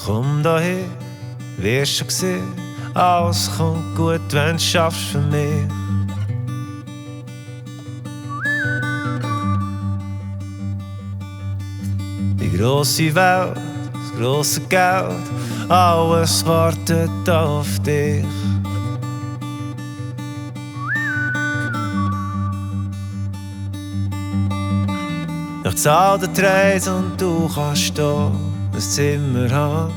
Komm daher, wirst schon sehen, alles kommt gut, wenn du's schaffst für mich. Die grosse Welt, das grosse Geld, alles wartet auf dich. Ich zahl dir die Reise und du kannst hier ein Zimmer haben.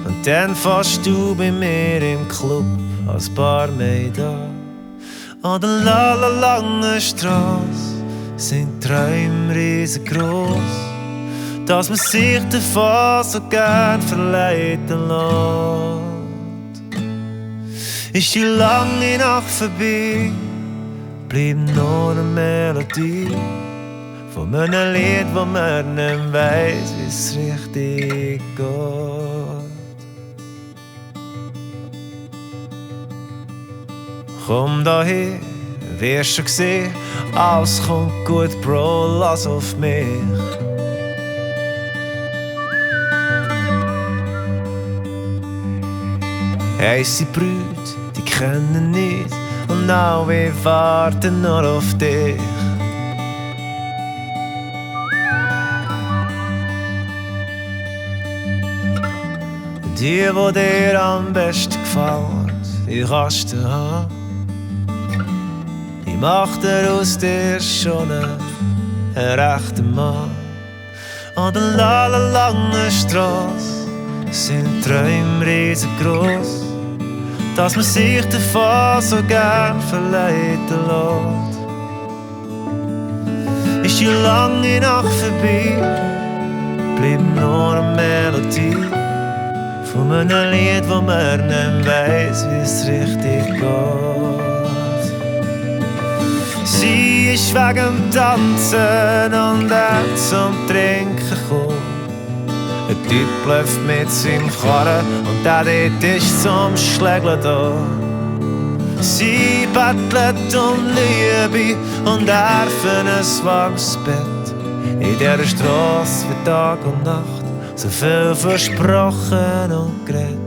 Und dann fährst du bei mir im Club als Barmaid an. An der langen Strasse sind Träume riesengroß, dass man sich davon so gern verleiten lässt. Ist die lange Nacht vorbei, bleibt nur eine Melodie von einem Lied, wo man nicht weiss, wie's richtig geht. Komm daher, wirst schon sehen, alles kommt gut, Bro, lass auf mich. Heisse Brüder, die kennen nicht, und auch wir warten nur auf dich. Die dir am besten gefällt, die kannst du haben. Die macht aus dir schon einen rechten Mann. An der langen Strasse sind Träume riesengroß, dass man sich davon so gern verleiten lässt. Ist die lange Nacht vorbei, bleibt nur eine Melodie von einem Lied, wo man nicht weiss, wie's richtig geht. Sie ist wegen dem Tanzen und er zum Trinken gekommen. Ein Typ läuft mit seinem Karren und der dort ist zum Schlägeln da. Sie bettelt um Liebe und er für ein warmes Bett. In dieser Strasse für Tag und Nacht so viel versprochen und geredet.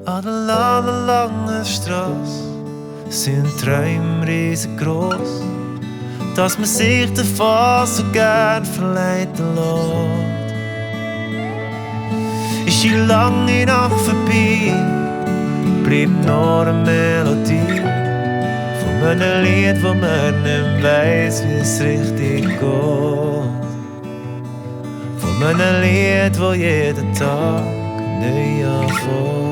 An der langen Strasse sind Träume riesengroß, dass man sich davon so gern verleiten lässt. Ist die lange Nacht vorbei, bleibt nur eine Melodie von einem Lied, wo man nicht weiss, wie's richtig geht. Von einem Lied, wo jeden Tag neu anfängt.